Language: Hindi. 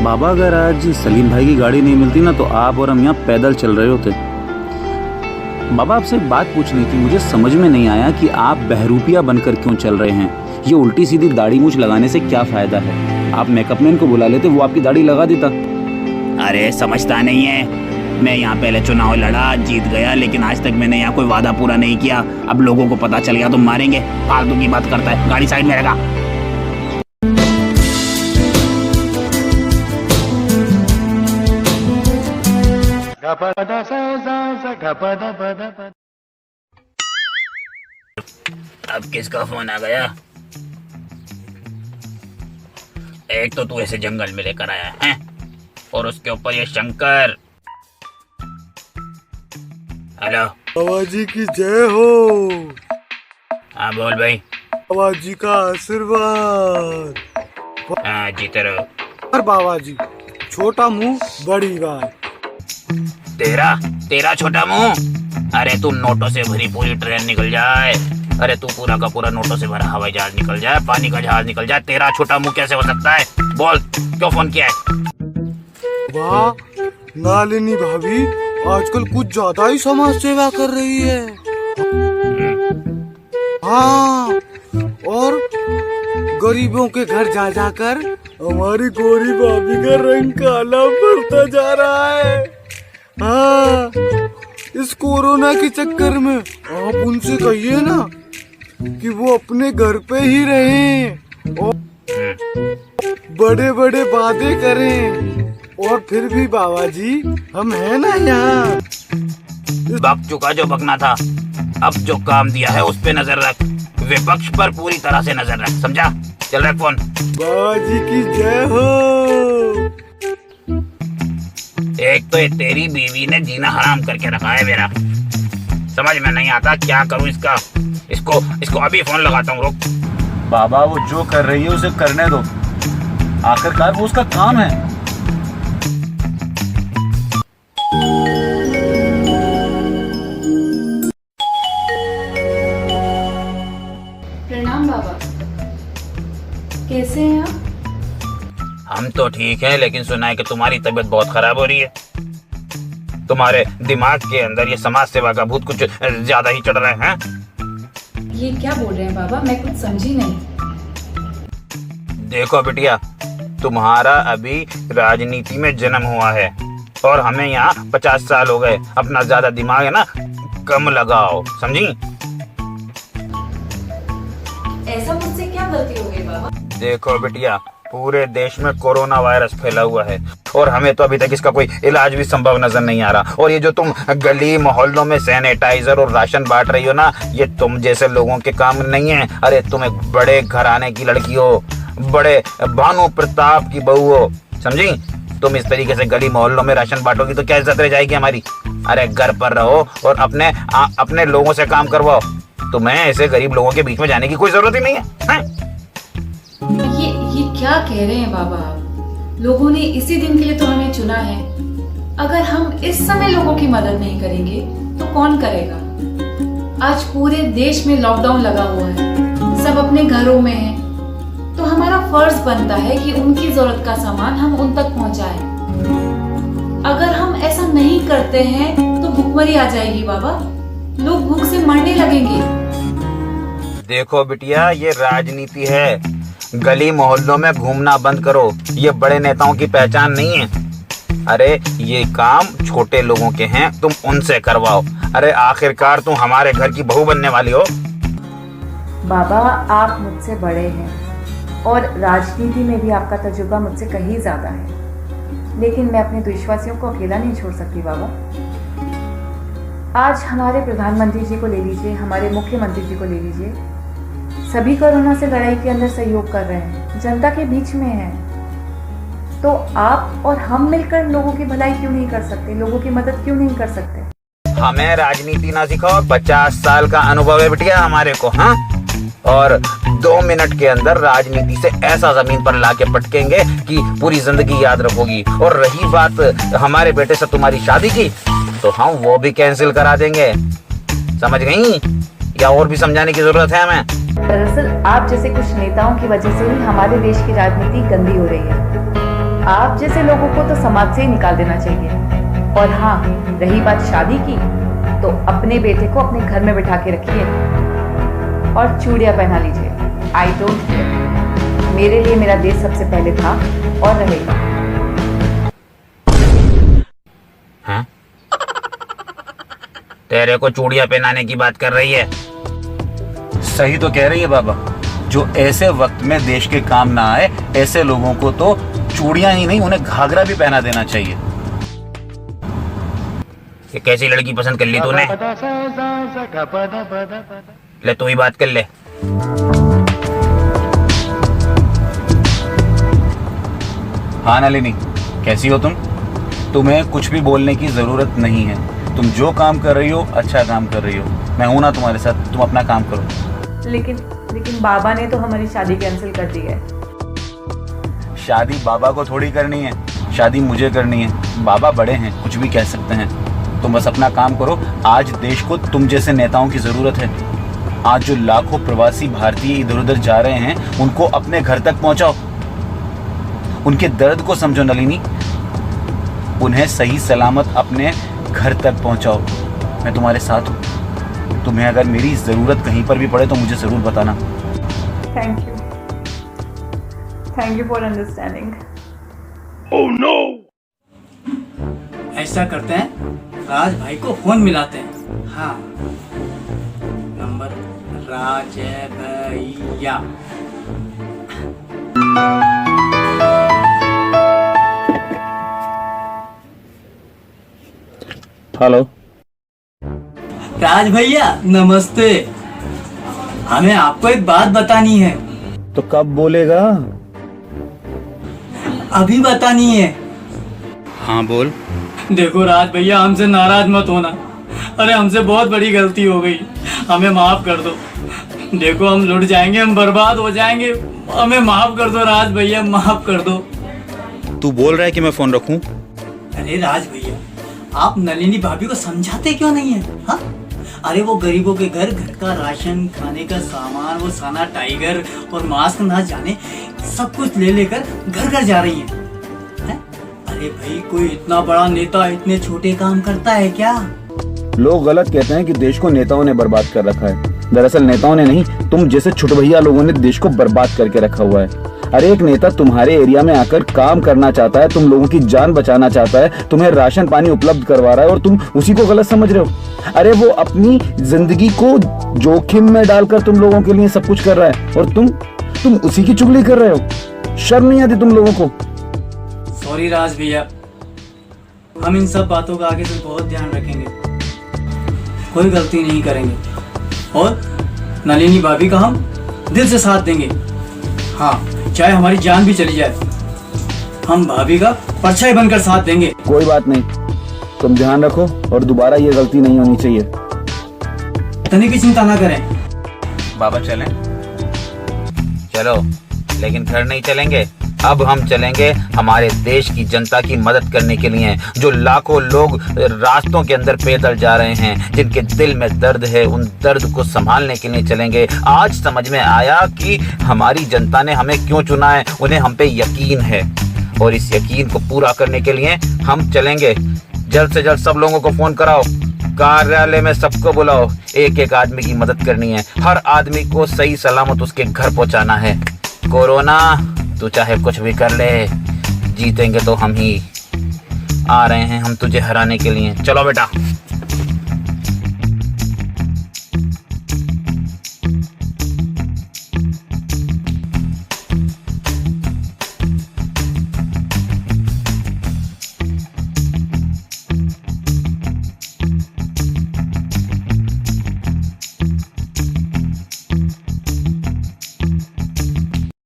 बाबा, अगर आज सलीम भाई की गाड़ी नहीं मिलती ना तो आप और हम यहाँ पैदल चल रहे होते। बाबा, आपसे एक बात पूछनी थी। मुझे समझ में नहीं आया कि आप बहरूपिया बनकर क्यों चल रहे हैं। ये उल्टी सीधी दाढ़ी मूछ लगाने से क्या फ़ायदा है? आप मेकअप मैन को बुला लेते, वो आपकी दाढ़ी लगा देता। अरे समझता नहीं है, मैं यहाँ पहले चुनाव लड़ा, जीत गया, लेकिन आज तक मैंने यहाँ कोई वादा पूरा नहीं किया। अब लोगों को पता चल गया तो मारेंगे। फालतू की बात करता है, गाड़ी साइड में लगा। अब किसका फोन आ गया? एक तो तू ऐसे जंगल में लेकर आया है और उसके ऊपर ये शंकर। हेलो, बाबा जी की जय हो। हाँ बोल भाई। बाबा जी का आशीर्वाद। हाँ जीते रहो। और बाबा जी, छोटा मुंह बड़ी गाय। तेरा छोटा मुंह। अरे तू नोटों से भरी पूरी ट्रेन निकल जाए, अरे तू पूरा का पूरा नोटों से भरा हवाई जहाज निकल जाए, पानी का जहाज निकल जाए, तेरा छोटा मुंह कैसे हो सकता है? बोल, क्यों फोन किया है? वाह, नालिनी भाभी आजकल कुछ ज्यादा ही समाज सेवा कर रही है। हाँ, और गरीबों के घर जा जाकर हमारी गोरी भाभी का रंग काला पड़ता जा रहा है। हाँ, इस कोरोना के चक्कर में आप उनसे कहिए ना कि वो अपने घर पे ही रहें और बड़े बड़े वादे करें। और फिर भी बाबा जी, हम हैं ना यहाँ। बक चुका जो बकना था, अब जो काम दिया है उस पे नजर रख, विपक्ष पर पूरी तरह से नजर रख, समझा? चल रख फोन। बाबा जी की जय हो। एक तो ये तेरी बीवी ने जीना हराम करके रखा है मेरा, समझ में नहीं आता क्या करूं इसका। इसको अभी फोन लगाता हूँ, रुक। बाबा, वो जो कर रही है उसे करने दो, आखिरकार वो उसका काम है। प्रणाम बाबा, कैसे हैं आप? हम तो ठीक हैं, लेकिन सुना है कि तुम्हारी तबीयत बहुत खराब हो रही है। तुम्हारे दिमाग के अंदर ये समाज सेवा का भूत कुछ ज्यादा ही चढ़ रहा है। ये क्या बोल रहे हैं बाबा, मैं कुछ समझी नहीं। देखो बिटिया, तुम्हारा अभी राजनीति में जन्म हुआ है और हमें यहाँ 50 साल हो गए। अपना ज्यादा दिमाग है ना कम लगाओ, समझी? ऐसा मुझसे क्या गलती हो गई बाबा? देखो बिटिया, पूरे देश में कोरोना वायरस फैला हुआ है और हमें तो अभी तक इसका कोई इलाज भी संभव नजर नहीं आ रहा। और ये जो तुम गली मोहल्लों में सैनिटाइजर और राशन बांट रही हो ना, ये तुम जैसे लोगों के काम नहीं है। अरे तुम एक बड़े घराने की लड़की हो, बड़े भानु प्रताप की बहू हो, समझी? तुम इस तरीके से गली मोहल्लों में राशन बांटोगी तो क्या इज्जत रह जाएगी हमारी? अरे घर पर रहो और अपने लोगों से काम करवाओ। तुम्हें ऐसे गरीब लोगों के बीच में जाने की कोई जरूरत ही नहीं है। ये क्या कह रहे हैं बाबा आप? लोगों ने इसी दिन के लिए तो हमें चुना है। अगर हम इस समय लोगों की मदद नहीं करेंगे तो कौन करेगा? आज पूरे देश में लॉकडाउन लगा हुआ है, सब अपने घरों में हैं, तो हमारा फर्ज बनता है कि उनकी जरूरत का सामान हम उन तक पहुंचाएं। अगर हम ऐसा नहीं करते हैं तो भूखमरी आ जाएगी बाबा, लोग भूख से मरने लगेंगे। देखो बिटिया, ये राजनीति है, गली मोहल्लों में घूमना बंद करो। ये बड़े नेताओं की पहचान नहीं है। अरे ये काम छोटे लोगों के हैं, तुम उनसे करवाओ। अरे आखिरकार तुम हमारे घर की बहू बनने वाली हो। बाबा, आप मुझसे बड़े हैं और राजनीति में भी आपका तजुर्बा मुझसे कहीं ज्यादा है, लेकिन मैं अपने देशवासियों को अकेला नहीं छोड़ सकती बाबा। आज हमारे प्रधानमंत्री जी को ले लीजिए, हमारे मुख्यमंत्री जी को ले लीजिए, सभी कोरोना से लड़ाई के अंदर सहयोग कर रहे हैं, जनता के बीच में हैं। तो आप और हम मिलकर लोगों की भलाई क्यों नहीं कर सकते, लोगों की मदद क्यों नहीं कर सकते? हमें राजनीति ना सिखाओ, 50 साल का अनुभव है बिटिया हमारे को। हाँ, और 2 मिनट के अंदर राजनीति से ऐसा जमीन पर लाके पटकेंगे कि पूरी जिंदगी याद रखोगी। और रही बात हमारे बेटे से तुम्हारी शादी की, तो हम वो भी कैंसिल करा देंगे, समझ गई? या और भी समझाने की जरूरत है हमें? दरअसल आप जैसे कुछ नेताओं की वजह से ही हमारे देश की राजनीति गंदी हो रही है। आप जैसे लोगों को तो समाज से ही निकाल देना चाहिए। और हाँ, रही बात शादी की, तो अपने बेटे को अपने घर में बिठा के रखिए और चूड़ियां पहना लीजिए। आई डोंट केयर, मेरे लिए मेरा देश सबसे पहले था और रहेगा। हाँ? तेरे को चूड़ियां पहनाने की बात कर रही है? सही तो कह रही है बाबा। जो ऐसे वक्त में देश के काम ना आए, ऐसे लोगों को तो चूड़ियां ही नहीं, उन्हें घाघरा भी पहना देना चाहिए। ये कैसी लड़की पसंद कर ली तूने? ले तू ही बात कर ले। हाँ नलिनी, कैसी हो तुम? तुम्हें कुछ भी बोलने की जरूरत नहीं है। तुम जो काम कर रही हो अच्छा काम कर रही हो। मैं हूं ना तुम्हारे साथ, तुम अपना काम करो। लेकिन बाबा ने तो हमारी शादी कैंसिल कर दी है। शादी बाबा को थोड़ी करनी है, शादी मुझे करनी है। बाबा बड़े हैं, कुछ भी कह सकते हैं। तुम बस अपना काम करो। आज देश को तुम जैसे नेताओं की जरूरत है। आज जो लाखों प्रवासी भारतीय इधर उधर जा रहे हैं, उनको अपने घर तक पहुंचाओ। उनके दर्द को समझो नलिनी, उन्हें सही सलामत अपने घर तक पहुंचाओ। मैं तुम्हारे साथ हूँ। तुम्हें अगर मेरी जरूरत कहीं पर भी पड़े तो मुझे जरूर बताना। Thank you for understanding. ऐसा करते हैं, राज भाई को फोन मिलाते हैं। हाँ, नंबर राज भैया। हेलो राज भैया नमस्ते। हमें आपको एक बात बतानी है। तो कब बोलेगा? अभी बतानी है। हाँ बोल। देखो राज भैया, हमसे नाराज मत होना। अरे हमसे बहुत बड़ी गलती हो गई, हमें माफ कर दो। देखो हम लुट जाएंगे, हम बर्बाद हो जाएंगे। हमें माफ कर दो राज भैया, माफ कर दो। तू बोल रहा है कि मैं फोन रखूं? अरे राज भैया, आप नलिनी भाभी को समझाते क्यों नहीं है? हाँ, अरे वो गरीबों के घर का राशन, खाने का सामान, वो साना टाइगर और मास्क ना जाने सब कुछ ले लेकर घर घर जा रही हैं। अरे भाई, कोई इतना बड़ा नेता इतने छोटे काम करता है क्या? लोग गलत कहते हैं कि देश को नेताओं ने बर्बाद कर रखा है। दरअसल नेताओं ने नहीं, तुम जैसे छुटभैया लोगों ने देश को बर्बाद करके रखा हुआ है। अरे एक नेता तुम्हारे एरिया में आकर काम करना चाहता है, तुम लोगों की जान बचाना चाहता है, तुम्हें राशन पानी उपलब्ध करवा रहा है और तुम उसी को गलत समझ रहे हो। अरे वो अपनी जिंदगी को जोखिम में डालकर तुम लोगों के लिए सब कुछ कर रहा है और तुम उसी की चुगली कर रहे हो। शर्म नहीं आती तुम लोगों को? सॉरी राज भैया, हम इन सब बातों का आगे से बहुत ध्यान रखेंगे, कोई गलती नहीं करेंगे और नलिनी भाभी का हम दिल से साथ देंगे। हाँ, चाहे हमारी जान भी चली जाए, हम भाभी का परछाई बनकर साथ देंगे। कोई बात नहीं, तुम ध्यान रखो और दोबारा ये गलती नहीं होनी चाहिए। तनिक की चिंता ना करें। बाबा चलें? चलो, लेकिन घर नहीं चलेंगे। अब हम चलेंगे हमारे देश की जनता की मदद करने के लिए, जो लाखों लोग रास्तों के अंदर पैदल जा रहे हैं, जिनके दिल में दर्द है। उन दर्द को संभालने के लिए चलेंगे। आज समझ में आया कि हमारी जनता ने हमें क्यों चुना है। उन्हें हम पे यकीन है और इस यकीन को पूरा करने के लिए हम चलेंगे। जल्द से जल्द सब लोगों को फोन कराओ, कार्यालय में सबको बुलाओ। एक एक आदमी की मदद करनी है। हर आदमी को सही सलामत उसके घर पहुंचाना है। कोरोना, तू चाहे कुछ भी कर ले, जीतेंगे तो हम ही। आ रहे हैं हम तुझे हराने के लिए। चलो बेटा।